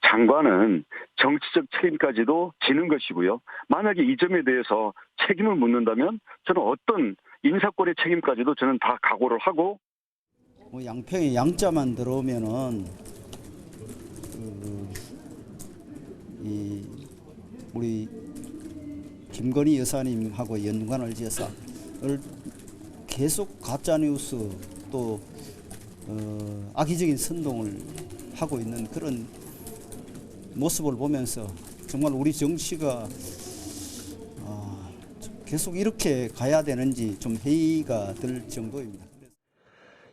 장관은 정치적 책임까지도 지는 것이고요. 만약에 이 점에 대해서 책임을 묻는다면 저는 어떤 인사권의 책임까지도 저는 다 각오를 하고. 양평에 양자만 들어오면은 우리 김건희 여사님하고 연관을 지어서 계속 가짜뉴스 또 악의적인 선동을 하고 있는 그런 모습을 보면서 정말 우리 정치가 계속 이렇게 가야 되는지 좀 회의가 들 정도입니다.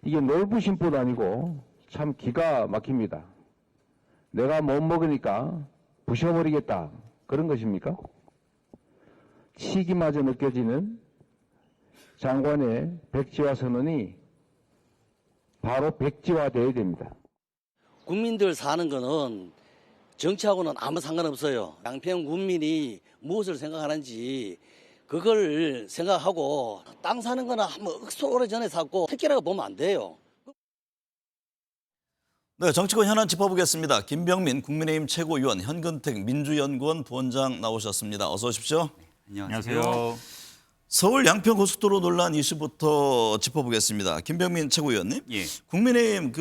이게 놀부심보도 아니고 참 기가 막힙니다. 내가 못 먹으니까 부셔버리겠다 그런 것입니까? 시기마저 느껴지는 장관의 백지화 선언이 바로 백지화되어야 됩니다. 국민들 사는 거는 정치하고는 아무 상관없어요. 양평 국민이 무엇을 생각하는지 그걸 생각하고 땅 사는 거는 한번 오래전에 샀고 특기라고 보면 안 돼요. 네, 정치권 현안 짚어보겠습니다. 김병민 국민의힘 최고위원, 현근택 민주연구원 부원장 나오셨습니다. 어서 오십시오. 네, 안녕하세요. 서울 양평고속도로 논란 이슈부터 짚어보겠습니다. 김병민 최고위원님, 예. 국민의힘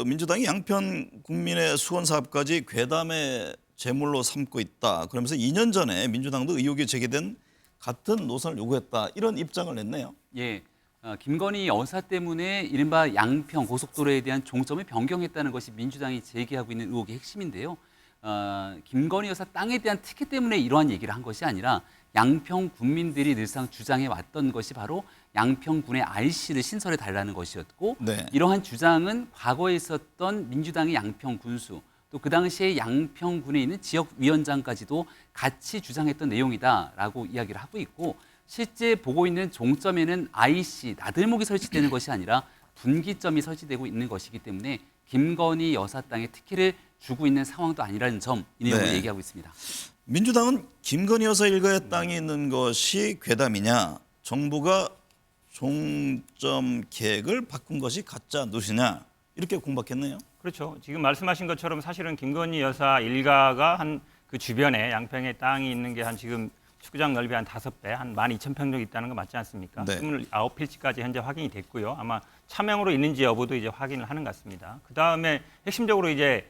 민주당이 양평 국민의 수건 사업까지 괴담의 제물로 삼고 있다. 그러면서 2년 전에 민주당도 의혹이 제기된 같은 노선을 요구했다. 이런 입장을 냈네요. 예. 김건희 여사 때문에 이른바 양평 고속도로에 대한 종점을 변경했다는 것이 민주당이 제기하고 있는 의혹의 핵심인데요. 김건희 여사 땅에 대한 특혜 때문에 이러한 얘기를 한 것이 아니라 양평 군민들이 늘상 주장해 왔던 것이 바로 양평군의 IC를 신설해 달라는 것이었고, 네. 이러한 주장은 과거에 있었던 민주당의 양평 군수, 또 그 당시에 양평군에 있는 지역위원장까지도 같이 주장했던 내용이다라고 이야기를 하고 있고, 실제 보고 있는 종점에는 IC, 나들목이 설치되는 것이 아니라 분기점이 설치되고 있는 것이기 때문에 김건희 여사 땅에 특혜를 주고 있는 상황도 아니라는 점, 이 내용을 네. 얘기하고 있습니다. 민주당은 김건희 여사 일가의 땅이 있는 것이 괴담이냐, 정부가 종점 계획을 바꾼 것이 가짜 뉴스냐, 이렇게 공박했네요. 그렇죠. 지금 말씀하신 것처럼 사실은 김건희 여사 일가가 한 그 주변에 양평에 땅이 있는 게 한 지금 축구장 넓이 한 5배, 한 12,000평 정도 있다는 거 맞지 않습니까? 네. 29필지까지 현재 확인이 됐고요. 아마 차명으로 있는지 여부도 이제 확인을 하는 것 같습니다. 그다음에 핵심적으로 이제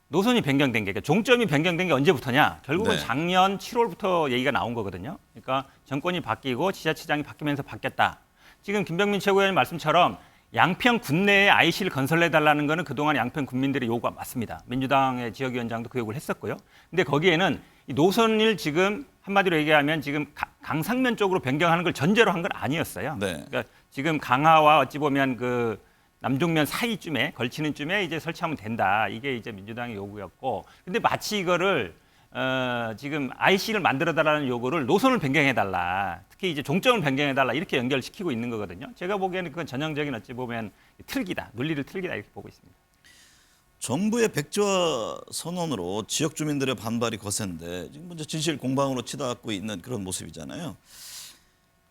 노선이 변경된 게, 그러니까 종점이 변경된 게 언제부터냐? 결국은 네. 작년 7월부터 얘기가 나온 거거든요. 그러니까 정권이 바뀌고 지자체장이 바뀌면서 바뀌었다. 지금 김병민 최고위원 말씀처럼 양평 군내에 IC를 건설해달라는 거는 그동안 양평 군민들의 요구가 맞습니다. 민주당의 지역위원장도 그 요구를 했었고요. 근데 거기에는 이 노선을 지금 한마디로 얘기하면 지금 강상면 쪽으로 변경하는 걸 전제로 한 건 아니었어요. 네. 그러니까 지금 강화와 어찌 보면 그 남종면 사이쯤에 걸치는 쯤에 이제 설치하면 된다. 이게 이제 민주당의 요구였고, 근데 마치 이거를 지금 IC를 만들어달라는 요구를 노선을 변경해달라, 특히 이제 종점을 변경해달라, 이렇게 연결시키고 있는 거거든요. 제가 보기에는 그건 전형적인 어찌 보면 틀기다, 논리를 틀기다, 이렇게 보고 있습니다. 정부의 백지화 선언으로 지역 주민들의 반발이 거센데 지금 먼저 진실 공방으로 치닫고 있는 그런 모습이잖아요.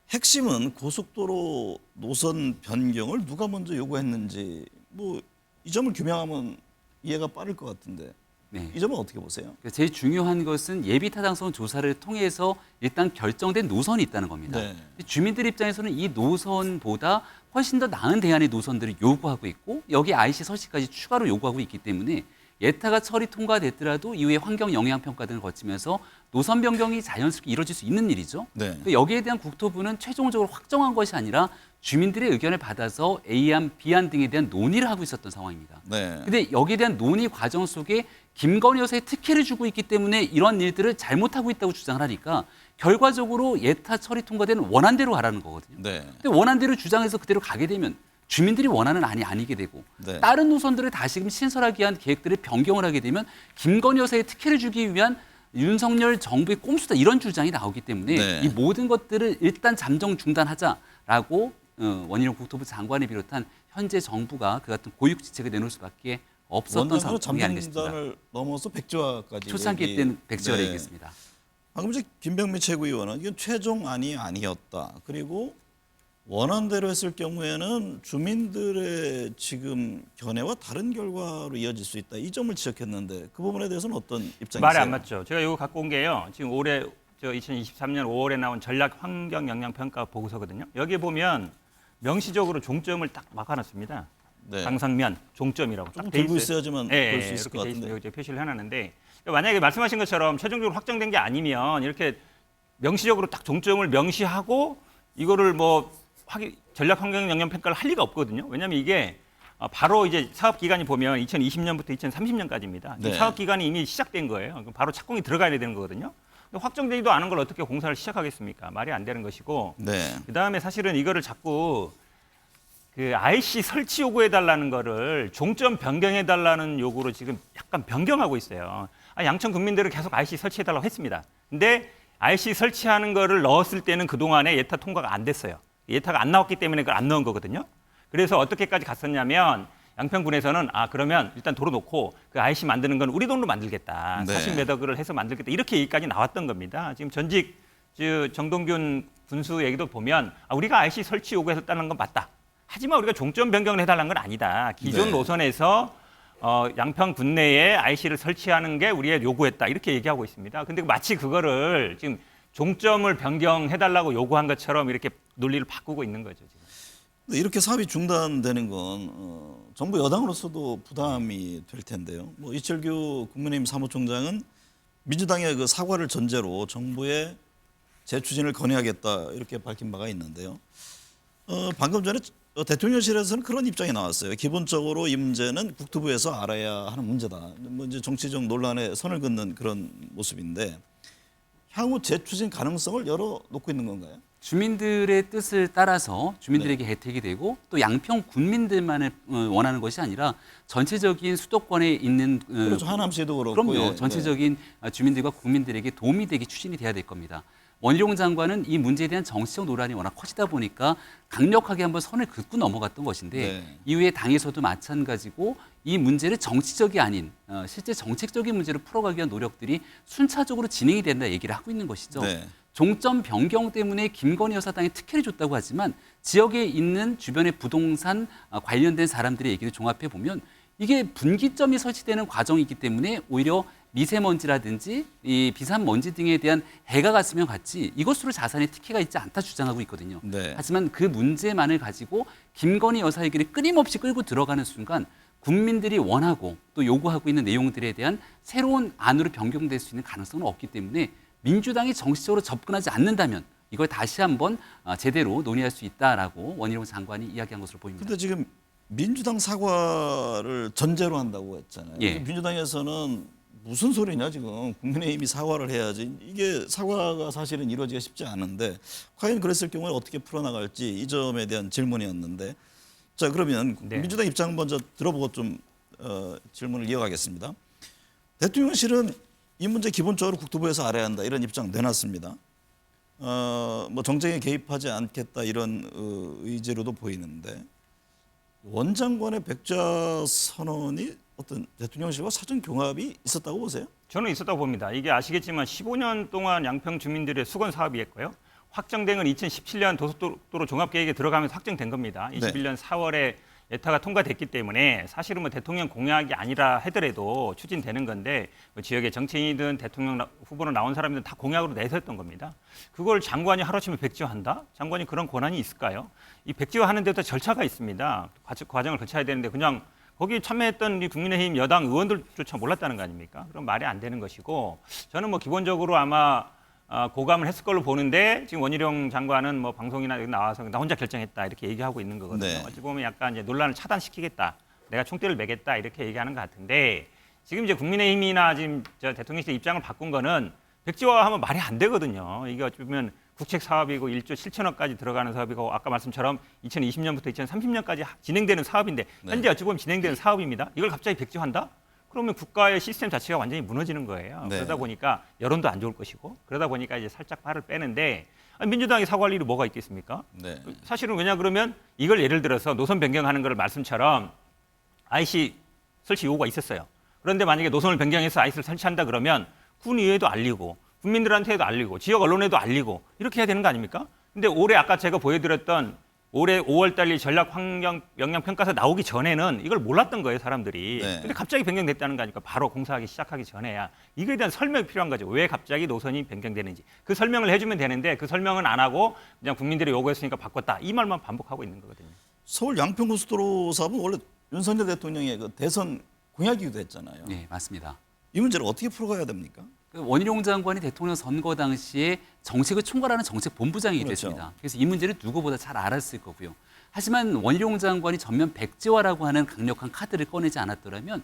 핵심은 고속도로 노선 변경을 누가 먼저 요구했는지, 뭐 이 점을 규명하면 이해가 빠를 것 같은데, 네. 이 점은 어떻게 보세요? 제일 중요한 것은 예비 타당성 조사를 통해서 일단 결정된 노선이 있다는 겁니다. 네. 주민들 입장에서는 이 노선보다 훨씬 더 나은 대안의 노선들을 요구하고 있고, 여기 IC 설치까지 추가로 요구하고 있기 때문에 예타가 처리 통과됐더라도 이후에 환경 영향 평가 등을 거치면서 노선 변경이 자연스럽게 이루어질 수 있는 일이죠. 네. 여기에 대한 국토부는 최종적으로 확정한 것이 아니라 주민들의 의견을 받아서 A안, B안 등에 대한 논의를 하고 있었던 상황입니다. 네. 그런데 여기에 대한 논의 과정 속에 김건희 여사의 특혜를 주고 있기 때문에 이런 일들을 잘못하고 있다고 주장을 하니까 결과적으로 예타 처리 통과되는 원안대로 가라는 거거든요. 네. 근데 원안대로 주장해서 그대로 가게 되면 주민들이 원하는 안이 아니게 되고, 네. 다른 노선들을 다시금 신설하기 위한 계획들을 변경을 하게 되면 김건희 여사의 특혜를 주기 위한 윤석열 정부의 꼼수다, 이런 주장이 나오기 때문에 네. 이 모든 것들을 일단 잠정 중단하자라고 원희룡 국토부 장관을 비롯한 현재 정부가 그 같은 고육지책을 내놓을 수밖에 없었던 원장으로 상황이 아니겠습니까? 잠정단을 넘어서 백지화까지 초창기 때는 백지화를 네. 얘기했습니다. 방금 전 김병민 최고위원은 이건 최종안이 아니었다. 그리고 원안대로 했을 경우에는 주민들의 지금 견해와 다른 결과로 이어질 수 있다. 이 점을 지적했는데 그 부분에 대해서는 어떤 입장이세요? 말이 안 맞죠. 제가 이거 갖고 온 게요. 지금 올해 2023년 5월에 나온 전략 환경 영향 평가 보고서거든요. 여기에 보면 명시적으로 종점을 딱 막아놨습니다. 네. 당상면 종점이라고 조금 딱 돼 들고 있어요. 있어야지만 예, 볼 수 있을 이렇게 것 돼 같은데. 있어요. 여기 표시를 해놨는데 만약에 말씀하신 것처럼 최종적으로 확정된 게 아니면 이렇게 명시적으로 딱 종점을 명시하고 이거를 뭐 전략 환경 영향 평가를 할 리가 없거든요. 왜냐하면 이게 바로 이제 사업 기간이 보면 2020년부터 2030년까지입니다. 네. 사업 기간이 이미 시작된 거예요. 그럼 바로 착공이 들어가야 되는 거거든요. 근데 확정되지도 않은 걸 어떻게 공사를 시작하겠습니까? 말이 안 되는 것이고. 네. 그다음에 사실은 이거를 자꾸 그 IC 설치 요구해 달라는 거를 종점 변경해 달라는 요구로 지금 약간 변경하고 있어요. 양천 국민들은 계속 IC 설치해 달라고 했습니다. 근데 IC 설치하는 거를 넣었을 때는 그동안에 예타 통과가 안 됐어요. 예타가 안 나왔기 때문에 그걸 안 넣은 거거든요. 그래서 어떻게까지 갔었냐면 양평군에서는 그러면 일단 도로 놓고 그 IC 만드는 건 우리 돈으로 만들겠다. 네. 40매덕을 해서 만들겠다. 이렇게 얘기까지 나왔던 겁니다. 지금 전직 정동균 군수 얘기도 보면 우리가 IC 설치 요구했다는 건 맞다. 하지만 우리가 종점 변경을 해달라는 건 아니다. 기존 네. 노선에서 양평 군내에 IC를 설치하는 게 우리의 요구했다. 이렇게 얘기하고 있습니다. 근데 마치 그거를 지금 종점을 변경해달라고 요구한 것처럼 이렇게 논리를 바꾸고 있는 거죠. 지금. 근데 이렇게 사업이 중단되는 건 정부 여당으로서도 부담이 될 텐데요. 뭐 이철규 국민의힘 사무총장은 민주당의 그 사과를 전제로 정부에 재추진을 건의하겠다 이렇게 밝힌 바가 있는데요. 방금 전에 대통령실에서는 그런 입장이 나왔어요. 기본적으로 이 문제는 국토부에서 알아야 하는 문제다. 뭐 이제 정치적 논란에 선을 긋는 그런 모습인데 향후 재추진 가능성을 열어놓고 있는 건가요? 주민들의 뜻을 따라서 주민들에게 혜택이 되고 또 양평 군민들만을 원하는 것이 아니라 전체적인 수도권에 있는 그렇죠. 하남시도 그렇고. 그럼요. 예, 전체적인 주민들과 국민들에게 도움이 되게 추진이 돼야 될 겁니다. 원희룡 장관은 이 문제에 대한 정치적 논란이 워낙 커지다 보니까 강력하게 한번 선을 긋고 넘어갔던 것인데 네. 이후에 당에서도 마찬가지고 이 문제를 정치적이 아닌 실제 정책적인 문제로 풀어가기 위한 노력들이 순차적으로 진행이 된다 얘기를 하고 있는 것이죠. 네. 종점 변경 때문에 김건희 여사 당에 특혜를 줬다고 하지만 지역에 있는 주변의 부동산 관련된 사람들의 얘기를 종합해 보면 이게 분기점이 설치되는 과정이기 때문에 오히려 미세먼지라든지 이 비산먼지 등에 대한 해가 갔으면 갔지 이것으로 자산에 특혜가 있지 않다 주장하고 있거든요. 네. 하지만 그 문제만을 가지고 김건희 여사 얘기를 끊임없이 끌고 들어가는 순간 국민들이 원하고 또 요구하고 있는 내용들에 대한 새로운 안으로 변경될 수 있는 가능성은 없기 때문에 민주당이 정치적으로 접근하지 않는다면 이걸 다시 한번 제대로 논의할 수 있다라고 원희룡 장관이 이야기한 것으로 보입니다. 근데 지금 민주당 사과를 전제로 한다고 했잖아요. 예. 민주당에서는 무슨 소리냐 지금 국민의힘이 사과를 해야지 이게 사과가 사실은 이루어지기가 쉽지 않은데 과연 그랬을 경우에 어떻게 풀어나갈지 이 점에 대한 질문이었는데 자 그러면 네. 민주당 입장 먼저 들어보고 좀 질문을 이어가겠습니다. 대통령실은 이 문제 기본적으로 국토부에서 알아야 한다 이런 입장 내놨습니다. 뭐 정쟁에 개입하지 않겠다 이런 의지로도 보이는데 원장관의 백자 선언이 어떤 대통령실과 사전 경합이 있었다고 보세요? 저는 있었다고 봅니다. 이게 아시겠지만 15년 동안 양평 주민들의 수건 사업이었고요. 확정된 건 2017년 도속도로 종합계획에 들어가면서 확정된 겁니다. 21년 4월에 예타가 통과됐기 때문에 사실은 뭐 대통령 공약이 아니라 하더라도 추진되는 건데 뭐 지역의 정치인이든 대통령 후보로 나온 사람들은 다 공약으로 내세웠던 겁니다. 그걸 장관이 하루아침에 백지화한다? 장관이 그런 권한이 있을까요? 이 백지화하는 데도 절차가 있습니다. 과정을 거쳐야 되는데 그냥 거기 참여했던 이 국민의힘 여당 의원들조차 몰랐다는 거 아닙니까? 그럼 말이 안 되는 것이고 저는 뭐 기본적으로 아마 고감을 했을 걸로 보는데 지금 원희룡 장관은 뭐 방송이나 여기 나와서 나 혼자 결정했다 이렇게 얘기하고 있는 거거든요. 네. 어찌 보면 약간 이제 논란을 차단시키겠다, 내가 총대를 매겠다 이렇게 얘기하는 것 같은데 지금 이제 국민의힘이나 지금 저 대통령실 입장을 바꾼 거는 백지화하면 말이 안 되거든요. 이게 어찌 보면 국책 사업이고 1조 7천억까지 들어가는 사업이고 아까 말씀처럼 2020년부터 2030년까지 진행되는 사업인데 현재 어찌 보면 진행되는 사업입니다. 이걸 갑자기 백지화한다? 그러면 국가의 시스템 자체가 완전히 무너지는 거예요. 네. 그러다 보니까 여론도 안 좋을 것이고 그러다 보니까 이제 살짝 발을 빼는데 민주당이 사과할 일이 뭐가 있겠습니까? 네. 사실은 왜냐 그러면 이걸 예를 들어서 노선 변경하는 걸 말씀처럼 IC 설치 요구가 있었어요. 그런데 만약에 노선을 변경해서 IC를 설치한다 그러면 군의회에도 알리고 국민들한테도 알리고 지역 언론에도 알리고 이렇게 해야 되는 거 아닙니까? 근데 올해 아까 제가 보여드렸던 올해 5월 달일 전략 환경 영향 평가서 나오기 전에는 이걸 몰랐던 거예요, 사람들이. 네. 근데 갑자기 변경됐다는 거니까 바로 공사하기 시작하기 전에야 이거에 대한 설명이 필요한 거죠. 왜 갑자기 노선이 변경되는지. 그 설명을 해주면 되는데 그 설명은 안 하고 그냥 국민들이 요구했으니까 바꿨다. 이 말만 반복하고 있는 거거든요. 서울 양평고속도로 사업은 원래 윤석열 대통령의 그 대선 공약이기도 했잖아요. 네, 맞습니다. 이 문제를 어떻게 풀어가야 됩니까? 원희룡 장관이 대통령 선거 당시에 정책을 총괄하는 정책본부장이 그렇죠. 됐습니다. 그래서 이 문제를 누구보다 잘 알았을 거고요. 하지만 원희룡 장관이 전면 백지화라고 하는 강력한 카드를 꺼내지 않았더라면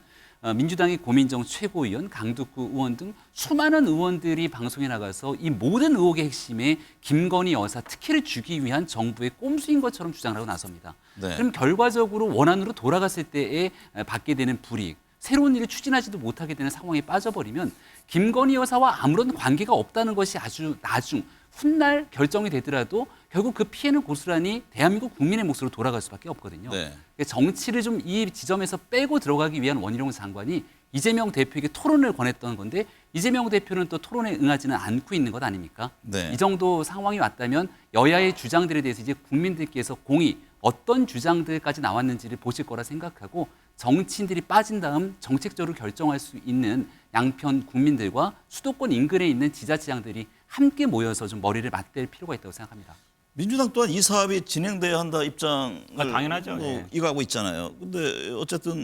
민주당의 고민정 최고위원, 강두구 의원 등 수많은 의원들이 방송에 나가서 이 모든 의혹의 핵심에 김건희 여사 특혜를 주기 위한 정부의 꼼수인 것처럼 주장을 하고 나섭니다. 네. 그럼 결과적으로 원안으로 돌아갔을 때에 받게 되는 불이익, 새로운 일을 추진하지도 못하게 되는 상황에 빠져버리면 김건희 여사와 아무런 관계가 없다는 것이 아주 나중 훗날 결정이 되더라도 결국 그 피해는 고스란히 대한민국 국민의 몫으로 돌아갈 수밖에 없거든요. 네. 정치를 좀 이 지점에서 빼고 들어가기 위한 원희룡 장관이 이재명 대표에게 토론을 권했던 건데 이재명 대표는 또 토론에 응하지는 않고 있는 것 아닙니까? 네. 이 정도 상황이 왔다면 여야의 주장들에 대해서 이제 국민들께서 공히 어떤 주장들까지 나왔는지를 보실 거라 생각하고 정치인들이 빠진 다음 정책적으로 결정할 수 있는 양편 국민들과 수도권 인근에 있는 지자체장들이 함께 모여서 좀 머리를 맞댈 필요가 있다고 생각합니다. 민주당 또한 이 사업이 진행돼야 한다 입장을 당연하죠. 예. 이거하고 있잖아요. 근데 어쨌든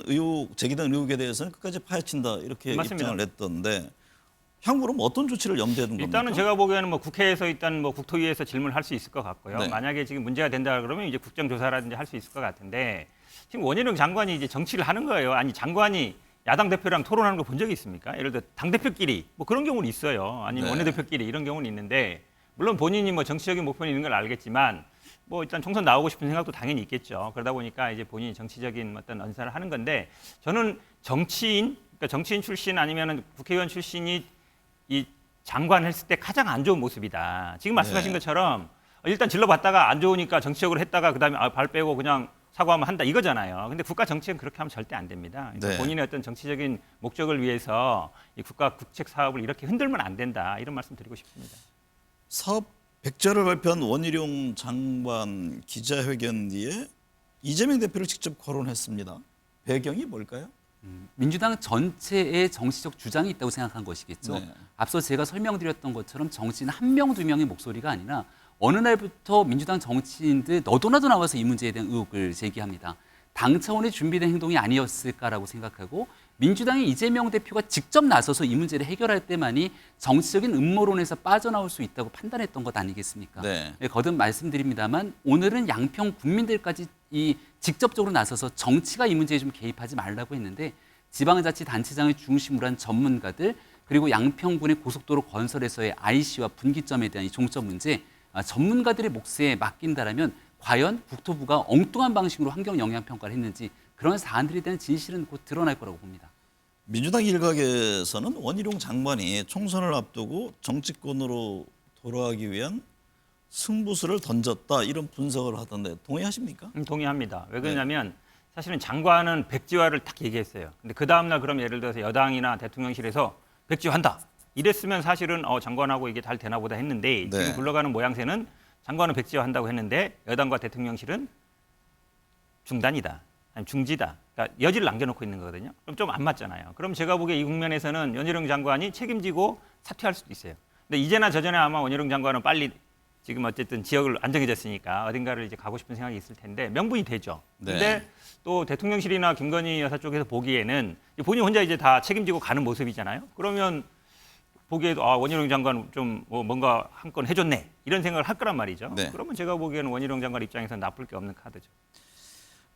제기된 의혹에 대해서는 끝까지 파헤친다 이렇게 맞습니다. 입장을 냈던데 향후로 뭐 어떤 조치를 염두에 둔 겁니까? 일단은 제가 보기에는 뭐 국회에서 일단 뭐 국토위에서 질문을 할 수 있을 것 같고요. 네. 만약에 지금 문제가 된다 그러면 이제 국정조사라든지 할 수 있을 것 같은데 지금 원희룡 장관이 이제 정치를 하는 거예요. 아니 장관이 야당 대표랑 토론하는 거 본 적이 있습니까? 예를 들어 당 대표끼리 뭐 그런 경우는 있어요. 아니면 네. 원내대표끼리 이런 경우는 있는데 물론 본인이 뭐 정치적인 목표는 있는 걸 알겠지만 뭐 일단 총선 나오고 싶은 생각도 당연히 있겠죠. 그러다 보니까 이제 본인이 정치적인 어떤 언사를 하는 건데 저는 정치인, 그러니까 정치인 출신 아니면은 국회의원 출신이 이 장관 했을 때 가장 안 좋은 모습이다. 지금 말씀하신 네. 것처럼 일단 질러봤다가 안 좋으니까 정치적으로 했다가 그다음에 발 빼고 그냥 사과하면 한다 이거잖아요. 근데 국가 정책은 그렇게 하면 절대 안 됩니다. 그러니까 네. 본인의 어떤 정치적인 목적을 위해서 이 국가 국책 사업을 이렇게 흔들면 안 된다. 이런 말씀 드리고 싶습니다. 사업 백지화를 발표한 원희룡 장관 기자회견 뒤에 이재명 대표를 직접 거론했습니다. 배경이 뭘까요? 민주당 전체의 정치적 주장이 있다고 생각한 것이겠죠. 네. 앞서 제가 설명드렸던 것처럼 정치인 한 명, 두 명의 목소리가 아니라 어느 날부터 민주당 정치인들 너도나도 나와서 이 문제에 대한 의혹을 제기합니다. 당 차원의 준비된 행동이 아니었을까라고 생각하고 민주당의 이재명 대표가 직접 나서서 이 문제를 해결할 때만이 정치적인 음모론에서 빠져나올 수 있다고 판단했던 것 아니겠습니까? 네. 거듭 말씀드립니다만 오늘은 양평 국민들까지 이 직접적으로 나서서 정치가 이 문제에 좀 개입하지 말라고 했는데 지방자치단체장을 중심으로 한 전문가들 그리고 양평군의 고속도로 건설에서의 IC와 분기점에 대한 이 종점 문제 전문가들의 몫에 맡긴다라면 과연 국토부가 엉뚱한 방식으로 환경 영향 평가를 했는지 그런 사안들에 대한 진실은 곧 드러날 거라고 봅니다. 민주당 일각에서는 원희룡 장관이 총선을 앞두고 정치권으로 돌아가기 위한 승부수를 던졌다 이런 분석을 하던데 동의하십니까? 동의합니다. 왜 그러냐면 사실은 장관은 백지화를 딱 얘기했어요. 근데 그 다음날 그럼 예를 들어서 여당이나 대통령실에서 백지화한다. 이랬으면 사실은 장관하고 이게 잘 되나 보다 했는데 네. 지금 굴러가는 모양새는 장관은 백지화한다고 했는데 여당과 대통령실은 중단이다. 아니 중지다. 그러니까 여지를 남겨놓고 있는 거거든요. 그럼 좀 안 맞잖아요. 그럼 제가 보기에 이 국면에서는 원희룡 장관이 책임지고 사퇴할 수도 있어요. 근데 이제나 저전에 아마 원희룡 장관은 빨리 지금 어쨌든 지역을 안정해졌으니까 어딘가를 이제 가고 싶은 생각이 있을 텐데 명분이 되죠. 근데 네. 또 대통령실이나 김건희 여사 쪽에서 보기에는 본인 혼자 이제 다 책임지고 가는 모습이잖아요. 그러면 보기에도 원희룡 장관 좀 뭔가 한 건 해줬네 이런 생각을 할 거란 말이죠. 네. 그러면 제가 보기에는 원희룡 장관 입장에서는 나쁠 게 없는 카드죠.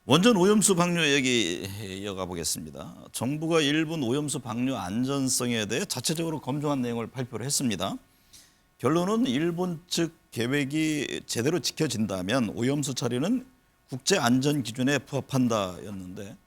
원전 오염수 방류 얘기 이어가 보겠습니다. 정부가 일본 오염수 방류 안전성에 대해 자체적으로 검증한 내용을 발표를 했습니다. 결론은 일본 측 계획이 제대로 지켜진다면 오염수 처리는 국제 안전 기준에 부합한다였는데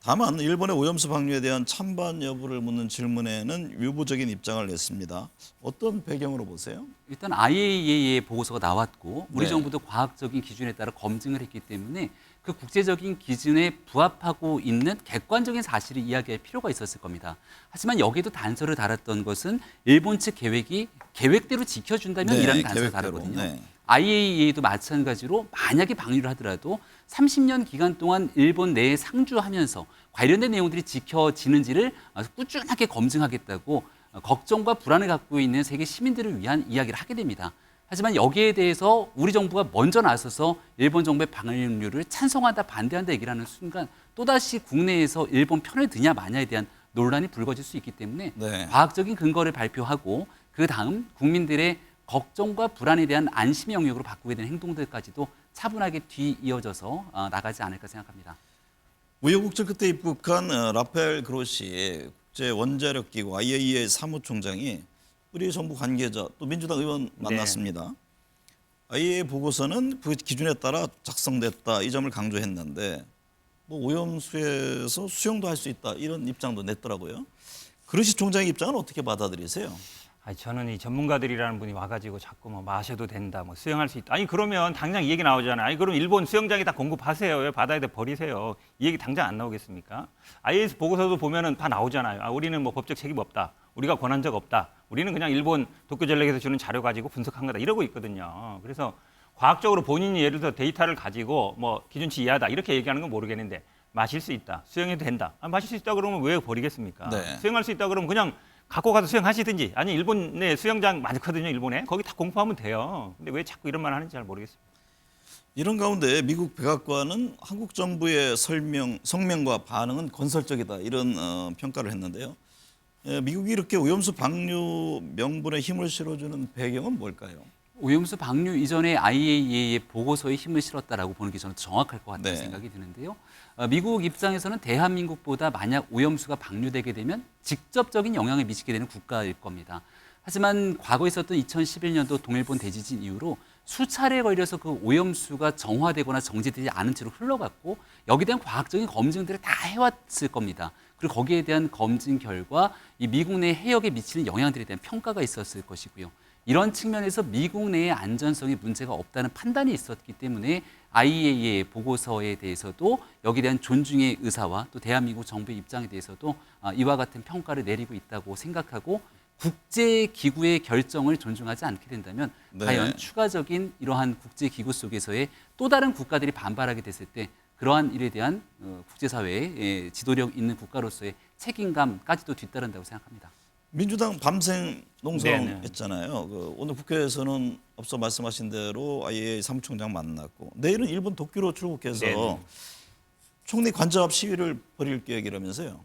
다만 일본의 오염수 방류에 대한 찬반 여부를 묻는 질문에는 유보적인 입장을 냈습니다. 어떤 배경으로 보세요? 일단 IAEA의 보고서가 나왔고 우리 네. 정부도 과학적인 기준에 따라 검증을 했기 때문에 그 국제적인 기준에 부합하고 있는 객관적인 사실을 이야기할 필요가 있었을 겁니다. 하지만 여기에도 단서를 달았던 것은 일본 측 계획이 계획대로 지켜준다면 네, 이라는 단서가 계획대로. 다르거든요. 네. IAEA도 마찬가지로 만약에 방류를 하더라도 30년 기간 동안 일본 내에 상주하면서 관련된 내용들이 지켜지는지를 꾸준하게 검증하겠다고 걱정과 불안을 갖고 있는 세계 시민들을 위한 이야기를 하게 됩니다. 하지만 여기에 대해서 우리 정부가 먼저 나서서 일본 정부의 방류를 찬성한다, 반대한다 얘기를 하는 순간 또다시 국내에서 일본 편을 드냐 마냐에 대한 논란이 불거질 수 있기 때문에 네. 과학적인 근거를 발표하고 그 다음 국민들의 걱정과 불안에 대한 안심의 영역으로 바꾸게 되는 행동들까지도 차분하게 뒤이어져서 나가지 않을까 생각합니다. 우여곡절 끝에 입국한 라파엘 그로시 국제 원자력 기구 IAEA 사무총장이 우리 정부 관계자 또 민주당 의원 만났습니다. IAEA 보고서는 그 기준에 따라 작성됐다 이 점을 강조했는데 뭐 오염수에서 수용도 할 수 있다 이런 입장도 냈더라고요. 그로시 총장의 입장은 어떻게 받아들이세요? 아니, 저는 이 전문가들이라는 분이 와가지고 자꾸 뭐 마셔도 된다, 뭐 수영할 수 있다. 아니 그러면 당장 이 얘기 나오잖아요. 아니 그럼 일본 수영장에 다 공급하세요. 왜 바다에 버리세요? 이 얘기 당장 안 나오겠습니까? IAEA 보고서도 보면은 다 나오잖아요. 아, 우리는 뭐 법적 책임 없다. 우리가 권한 적 없다. 우리는 그냥 일본 도쿄전력에서 주는 자료 가지고 분석한 거다. 이러고 있거든요. 그래서 과학적으로 본인이 예를 들어 데이터를 가지고 뭐 기준치 이하다 이렇게 얘기하는 건 모르겠는데 마실 수 있다. 수영해도 된다. 아, 마실 수 있다 그러면 왜 버리겠습니까? 네. 수영할 수 있다 그러면 그냥 갖고 가서 수영하시든지 아니 일본에 수영장 많거든요. 일본에 거기 다 공부하면 돼요. 근데 왜 자꾸 이런 말 하는지 잘 모르겠습니다. 이런 가운데 미국 백악관은 한국 정부의 성명과 반응은 건설적이다 이런 평가를 했는데요. 미국이 이렇게 오염수 방류 명분에 힘을 실어주는 배경은 뭘까요? 오염수 방류 이전에 IAEA의 보고서에 힘을 실었다라고 보는 게 저는 정확할 것 같다는 네. 생각이 드는데요. 미국 입장에서는 대한민국보다 만약 오염수가 방류되게 되면 직접적인 영향을 미치게 되는 국가일 겁니다. 하지만 과거에 있었던 2011년도 동일본 대지진 이후로 수차례 걸려서 그 오염수가 정화되거나 정지되지 않은 채로 흘러갔고 여기에 대한 과학적인 검증들을 다 해왔을 겁니다. 그리고 거기에 대한 검증 결과 이 미국 내 해역에 미치는 영향들에 대한 평가가 있었을 것이고요. 이런 측면에서 미국 내의 안전성에 문제가 없다는 판단이 있었기 때문에 IAEA 보고서에 대해서도 여기에 대한 존중의 의사와 또 대한민국 정부의 입장에 대해서도 이와 같은 평가를 내리고 있다고 생각하고 국제기구의 결정을 존중하지 않게 된다면 네. 과연 추가적인 이러한 국제기구 속에서의 또 다른 국가들이 반발하게 됐을 때 그러한 일에 대한 국제사회의 지도력 있는 국가로서의 책임감까지도 뒤따른다고 생각합니다. 민주당 밤샘 네네. 농성했잖아요. 오늘 국회에서는 앞서 말씀하신 대로 IAEA 사무총장 만났고 내일은 일본 도쿄로 출국해서 네네. 총리 관저 앞 시위를 벌일 계획이라면서요.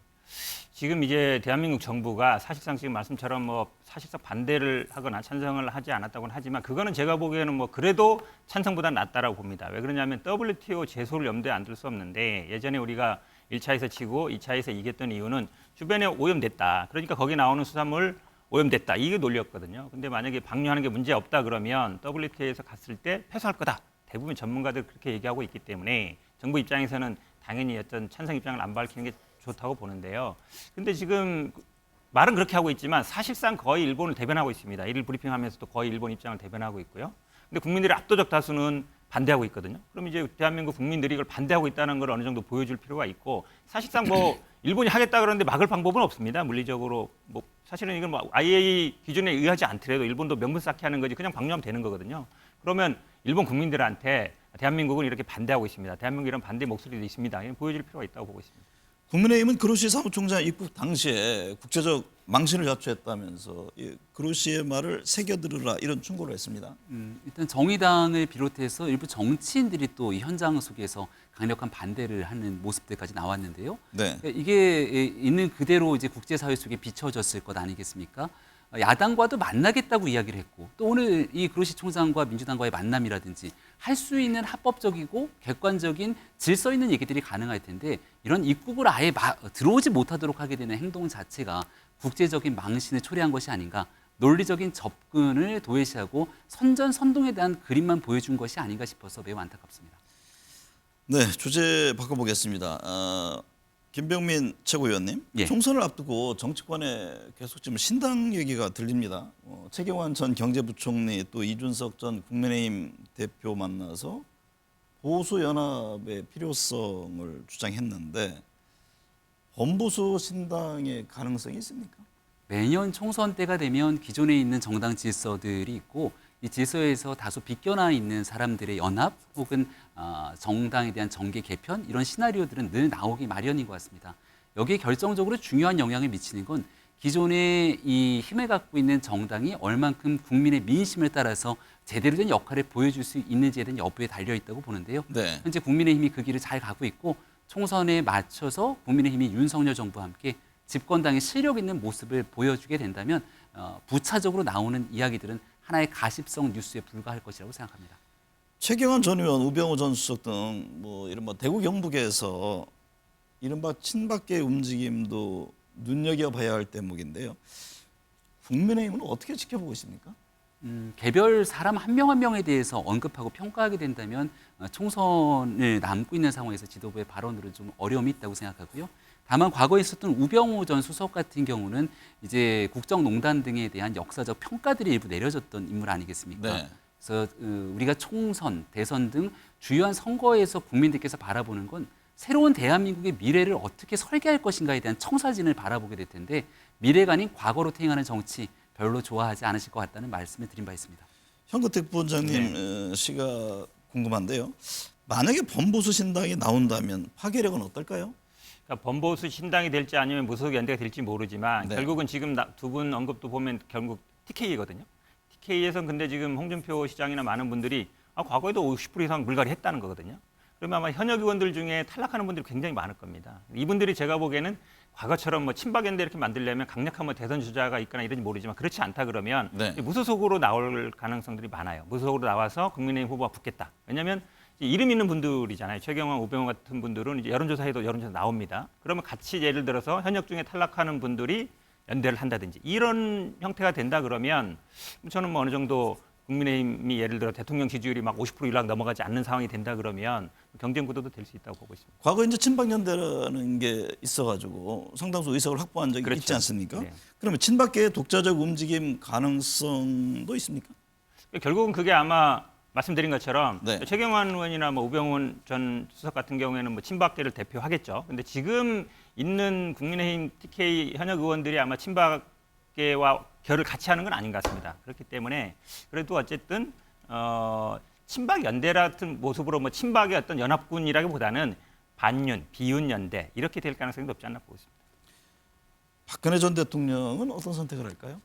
지금 이제 대한민국 정부가 사실상 지금 말씀처럼 뭐 사실상 반대를 하거나 찬성을 하지 않았다고는 하지만 그거는 제가 보기에는 뭐 그래도 찬성보다 낫다라고 봅니다. 왜 그러냐면 WTO 제소를 염두에 안 둘 수 없는데 예전에 우리가 1차에서 치고 2차에서 이겼던 이유는 주변에 오염됐다. 그러니까 거기 나오는 수산물 오염됐다. 이게 논리였거든요. 근데 만약에 방류하는 게 문제 없다 그러면 WTO에서 갔을 때 패소할 거다. 대부분 전문가들 그렇게 얘기하고 있기 때문에 정부 입장에서는 당연히 어떤 찬성 입장을 안 밝히는 게 좋다고 보는데요. 근데 지금 말은 그렇게 하고 있지만 사실상 거의 일본을 대변하고 있습니다. 일일 브리핑하면서도 거의 일본 입장을 대변하고 있고요. 근데 국민들의 압도적 다수는 반대하고 있거든요. 그럼 이제 대한민국 국민들이 이걸 반대하고 있다는 걸 어느 정도 보여줄 필요가 있고 사실상 뭐 일본이 하겠다 그러는데 막을 방법은 없습니다. 물리적으로 뭐 사실은 이건 뭐 IAEA 기준에 의하지 않더라도 일본도 명분 쌓기 하는 거지 그냥 방류하면 되는 거거든요. 그러면 일본 국민들한테 대한민국은 이렇게 반대하고 있습니다. 대한민국 이런 반대 목소리도 있습니다. 보여줄 필요가 있다고 보고 있습니다. 국민의힘은 그로시 사무총장 입국 당시에 국제적 망신을 자초했다면서 그로시의 말을 새겨들으라 이런 충고를 했습니다. 일단 정의당을 비롯해서 일부 정치인들이 또 이 현장 속에서 강력한 반대를 하는 모습들까지 나왔는데요. 네. 이게 있는 그대로 이제 국제사회 속에 비춰졌을 것 아니겠습니까? 야당과도 만나겠다고 이야기를 했고 또 오늘 이 그로시 총장과 민주당과의 만남이라든지 할 수 있는 합법적이고 객관적인 질서 있는 얘기들이 가능할 텐데 이런 입국을 아예 들어오지 못하도록 하게 되는 행동 자체가 국제적인 망신을 초래한 것이 아닌가 논리적인 접근을 도외시하고 선전선동에 대한 그림만 보여준 것이 아닌가 싶어서 매우 안타깝습니다. 네, 주제 바꿔보겠습니다. 김병민 최고위원님, 예. 총선을 앞두고 정치권에 계속 지금 신당 얘기가 들립니다. 최경환 전 경제부총리 또 이준석 전 국민의힘 대표 만나서 보수 연합의 필요성을 주장했는데 범보수 신당의 가능성이 있습니까? 매년 총선 때가 되면 기존에 있는 정당 질서들이 있고 이 질서에서 다소 비껴나 있는 사람들의 연합 혹은 정당에 대한 정계 개편 이런 시나리오들은 늘 나오기 마련인 것 같습니다. 여기에 결정적으로 중요한 영향을 미치는 건 기존의 이 힘을 갖고 있는 정당이 얼만큼 국민의 민심을 따라서 제대로 된 역할을 보여줄 수 있는지에 대한 여부에 달려 있다고 보는데요. 네. 현재 국민의힘이 그 길을 잘 가고 있고 총선에 맞춰서 국민의힘이 윤석열 정부와 함께 집권당의 실력 있는 모습을 보여주게 된다면 부차적으로 나오는 이야기들은 하나의 가십성 뉴스에 불과할 것이라고 생각합니다. 최경환 전 의원, 우병우 전 수석 등 뭐 이른바 대구 경북에서 이른바 친박계 움직임도 눈여겨봐야 할 대목인데요. 국민의힘은 어떻게 지켜보고 있습니까? 개별 사람 한 명 한 명에 대해서 언급하고 평가하게 된다면 총선을 남고 있는 상황에서 지도부의 발언으로 좀 어려움이 있다고 생각하고요. 다만 과거에 있었던 우병우 전 수석 같은 경우는 이제 국정농단 등에 대한 역사적 평가들이 일부 내려졌던 인물 아니겠습니까? 네. 그래서 우리가 총선, 대선 등 주요한 선거에서 국민들께서 바라보는 건 새로운 대한민국의 미래를 어떻게 설계할 것인가에 대한 청사진을 바라보게 될 텐데 미래가 아닌 과거로 퇴행하는 정치 별로 좋아하지 않으실 것 같다는 말씀을 드린 바 있습니다. 현근택 부원장님 씨가 궁금한데요. 만약에 범보수 신당이 나온다면 파괴력은 어떨까요? 그러니까 범보수 신당이 될지 아니면 무소속 연대가 될지 모르지만 네. 결국은 지금 두 분 언급도 보면 결국 TK거든요. TK에선 근데 지금 홍준표 시장이나 많은 분들이 과거에도 50% 이상 물갈이 했다는 거거든요. 그러면 아마 현역 의원들 중에 탈락하는 분들이 굉장히 많을 겁니다. 이분들이 제가 보기에는 과거처럼 뭐 친박연대 이렇게 만들려면 강력한 뭐 대선 주자가 있거나 이런지 모르지만 그렇지 않다 그러면 네. 무소속으로 나올 가능성들이 많아요. 무소속으로 나와서 국민의힘 후보가 붙겠다. 왜냐하면 이름 있는 분들이잖아요. 최경환, 우병우 같은 분들은 이제 여론조사에도 여론조사 나옵니다. 그러면 같이 예를 들어서 현역 중에 탈락하는 분들이 연대를 한다든지 이런 형태가 된다 그러면 저는 뭐 어느 정도 국민의힘이 예를 들어 대통령 지지율이 막 50% 이상 넘어가지 않는 상황이 된다 그러면 경쟁 구도도 될 수 있다고 보고 있습니다. 과거 이제 친박연대라는 게 있어가지고 상당수 의석을 확보한 적이 그렇죠. 있지 않습니까? 네. 그러면 친박계의 독자적 움직임 가능성도 있습니까? 결국은 그게 아마 말씀드린 것처럼 네. 최경환 의원이나 뭐 우병우 전 수석 같은 경우에는 뭐 친박계를 대표하겠죠. 근데 지금 있는 국민의힘 TK 현역 의원들이 아마 친박계와 결을 같이 하는 건 아닌 것 같습니다. 그렇기 때문에 그래도 어쨌든 친박 연대 같은 모습으로 뭐 친박의 어떤 연합군이라기보다는 반윤, 비윤 연대 이렇게 될 가능성이 높지 않나 보고 있습니다. 박근혜 전 대통령은 어떤 선택을 할까요?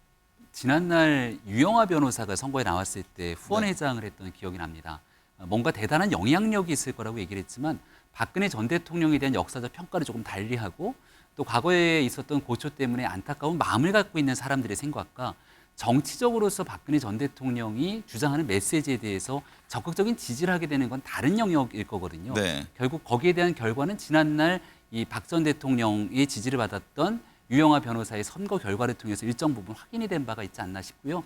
지난날 유영하 변호사가 선거에 나왔을 때 후원회장을 했던 기억이 납니다. 뭔가 대단한 영향력이 있을 거라고 얘기를 했지만 박근혜 전 대통령에 대한 역사적 평가를 조금 달리하고 또 과거에 있었던 고초 때문에 안타까운 마음을 갖고 있는 사람들의 생각과 정치적으로서 박근혜 전 대통령이 주장하는 메시지에 대해서 적극적인 지지를 하게 되는 건 다른 영역일 거거든요. 네. 결국 거기에 대한 결과는 지난날 이 박 전 대통령의 지지를 받았던 유영하 변호사의 선거 결과를 통해서 일정 부분 확인이 된 바가 있지 않나 싶고요.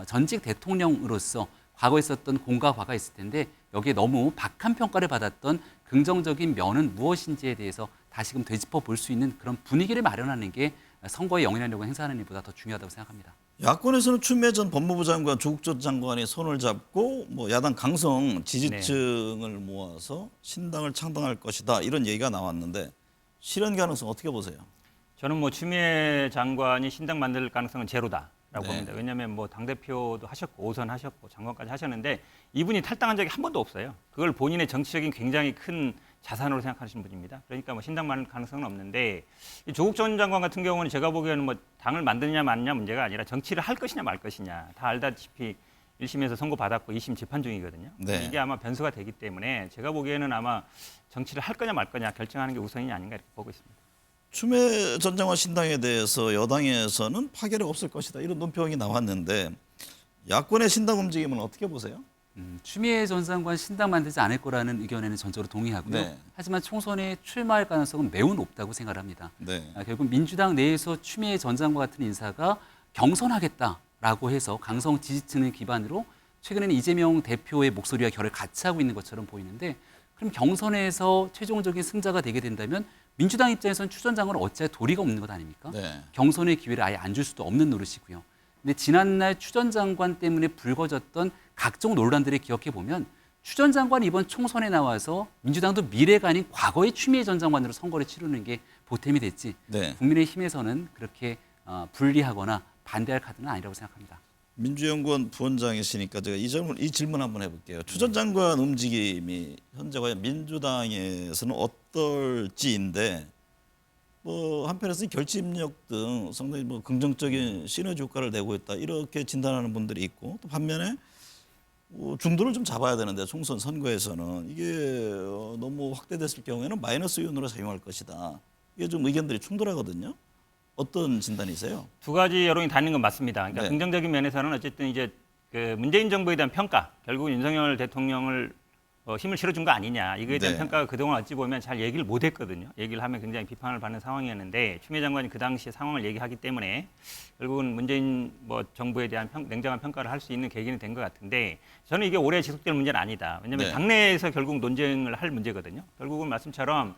전직 대통령으로서 과거에 있었던 공과 과가 있을 텐데 여기에 너무 박한 평가를 받았던 긍정적인 면은 무엇인지에 대해서 다시금 되짚어 볼 수 있는 그런 분위기를 마련하는 게 선거에 영향력을 행사하는 일보다 더 중요하다고 생각합니다. 야권에서는 추미애 전 법무부 장관, 조국 전 장관이 손을 잡고 뭐 야당 강성 지지층을 모아서 신당을 창당할 것이다 이런 얘기가 나왔는데 실현 가능성 어떻게 보세요? 저는 뭐 추미애 장관이 신당 만들 가능성은 제로다라고 네. 봅니다. 왜냐하면 뭐 당대표도 하셨고 5선 하셨고 장관까지 하셨는데 이분이 탈당한 적이 한 번도 없어요. 그걸 본인의 정치적인 굉장히 큰 자산으로 생각하시는 분입니다. 그러니까 뭐 신당 만들 가능성은 없는데 이 조국 전 장관 같은 경우는 제가 보기에는 뭐 당을 만드느냐 마느냐 문제가 아니라 정치를 할 것이냐 말 것이냐 다 알다시피 1심에서 선고 받았고 2심 재판 중이거든요. 네. 이게 아마 변수가 되기 때문에 제가 보기에는 아마 정치를 할 거냐 말 거냐 결정하는 게 우선이 아닌가 이렇게 보고 있습니다. 추미애 전 장관 신당에 대해서 여당에서는 파괴력 없을 것이다 이런 논평이 나왔는데 야권의 신당 움직임은 어떻게 보세요? 추미애 전 장관 신당 만들지 않을 거라는 의견에는 전적으로 동의하고요. 네. 하지만 총선에 출마할 가능성은 매우 높다고 생각을 합니다. 네. 결국 민주당 내에서 추미애 전 장관 같은 인사가 경선하겠다라고 해서 강성 지지층을 기반으로 최근에는 이재명 대표의 목소리와 결을 같이 하고 있는 것처럼 보이는데 그럼 경선에서 최종적인 승자가 되게 된다면 민주당 입장에서는 추 전 장관은 어찌할 도리가 없는 것 아닙니까? 네. 경선의 기회를 아예 안 줄 수도 없는 노릇이고요. 근데 지난날 추 전 장관 때문에 불거졌던 각종 논란들을 기억해 보면 추 전 장관이 이번 총선에 나와서 민주당도 미래가 아닌 과거의 추미애 전 장관으로 선거를 치르는 게 보탬이 됐지 네. 국민의힘에서는 그렇게 분리하거나 반대할 카드는 아니라고 생각합니다. 민주연구원 부원장이시니까 제가 이 질문 한번 해볼게요. 추 전 장관 움직임이 현재 과연 민주당에서는 어떨지인데 뭐 한편에서는 결집력 등 상당히 뭐 긍정적인 시너지 효과를 내고 있다 이렇게 진단하는 분들이 있고 또 반면에 중도를 좀 잡아야 되는데 총선 선거에서는 이게 너무 확대됐을 경우에는 마이너스 요인으로 작용할 것이다. 이게 좀 의견들이 충돌하거든요. 어떤 진단이세요? 두 가지 여론이 다 있는 건 맞습니다. 그러니까 네. 긍정적인 면에서는 어쨌든 이제 그 문재인 정부에 대한 평가, 결국 윤석열 대통령을 힘을 실어준 거 아니냐. 이거에 대한 네. 평가가 그동안 어찌 보면 잘 얘기를 못했거든요. 얘기를 하면 굉장히 비판을 받는 상황이었는데 추미애 장관이 그 당시에 상황을 얘기하기 때문에 결국은 문재인 정부에 대한 냉정한 평가를 할 수 있는 계기는 된 것 같은데 저는 이게 오래 지속될 문제는 아니다. 왜냐하면 네. 당내에서 결국 논쟁을 할 문제거든요. 결국은 말씀처럼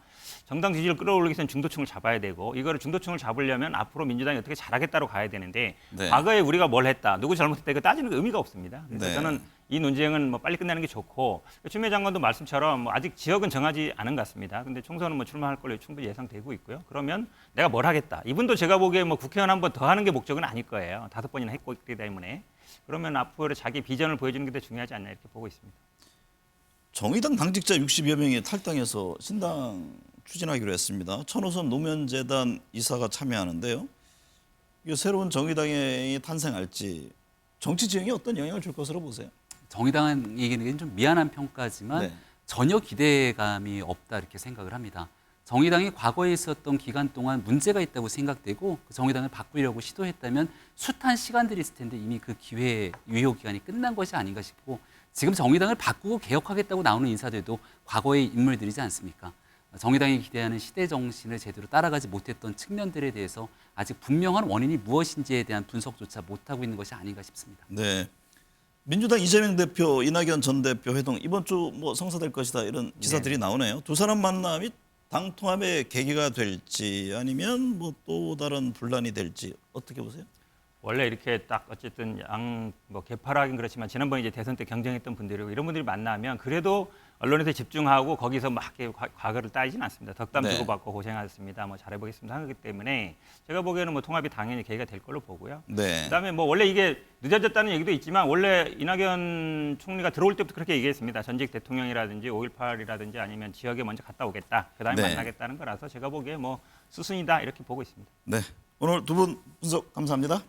정당 지지를 끌어올리기 위해서는 중도층을 잡아야 되고 이거를 중도층을 잡으려면 앞으로 민주당이 어떻게 잘하겠다로 가야 되는데 네. 과거에 우리가 뭘 했다, 누구 잘못했다 이거 따지는 거 의미가 없습니다. 그래서 네. 저는 이 논쟁은 뭐 빨리 끝내는 게 좋고 추미애 장관도 말씀처럼 뭐 아직 지역은 정하지 않은 것 같습니다. 근데 총선은 뭐 출마할 걸로 충분히 예상되고 있고요. 그러면 내가 뭘 하겠다. 이분도 제가 보기에 뭐 국회의원 한 번 더 하는 게 목적은 아닐 거예요. 5번이나 했고 있기 때문에 그러면 앞으로 자기 비전을 보여주는 게 더 중요하지 않나 이렇게 보고 있습니다. 정의당 당직자 60여 명이 탈당해서 신당 추진하기로 했습니다. 천호선 노면재단 이사가 참여하는데요. 이게 새로운 정의당이 탄생할지 정치 지형에 어떤 영향을 줄 것으로 보세요? 정의당에게는 좀 미안한 평가지만 네. 전혀 기대감이 없다 이렇게 생각을 합니다. 정의당이 과거에 있었던 기간 동안 문제가 있다고 생각되고 그 정의당을 바꾸려고 시도했다면 숱한 시간들이 있을 텐데 이미 그 기회 유효 기간이 끝난 것이 아닌가 싶고 지금 정의당을 바꾸고 개혁하겠다고 나오는 인사들도 과거의 인물들이지 않습니까? 정의당이 기대하는 시대 정신을 제대로 따라가지 못했던 측면들에 대해서 아직 분명한 원인이 무엇인지에 대한 분석조차 못하고 있는 것이 아닌가 싶습니다. 네. 민주당 이재명 대표, 이낙연 전 대표 회동 이번 주 뭐 성사될 것이다 이런 기사들이 나오네요. 두 사람 만남이 당 통합의 계기가 될지 아니면 뭐 또 다른 분란이 될지 어떻게 보세요? 원래 이렇게 딱 어쨌든 뭐 개파라긴 그렇지만 지난번에 이제 대선 때 경쟁했던 분들이고 이런 분들이 만나면 그래도 언론에서 집중하고 거기서 막 이렇게 과거를 따지진 않습니다. 덕담 네. 주고받고 고생하셨습니다. 뭐 잘해보겠습니다 하기 때문에 제가 보기에는 뭐 통합이 당연히 계기가 될 걸로 보고요. 네. 그다음에 뭐 원래 이게 늦어졌다는 얘기도 있지만 원래 이낙연 총리가 들어올 때부터 그렇게 얘기했습니다. 전직 대통령이라든지 5.18이라든지 아니면 지역에 먼저 갔다 오겠다. 그다음에 네. 만나겠다는 거라서 제가 보기에 뭐 수순이다 이렇게 보고 있습니다. 네. 오늘 두 분 분석 감사합니다.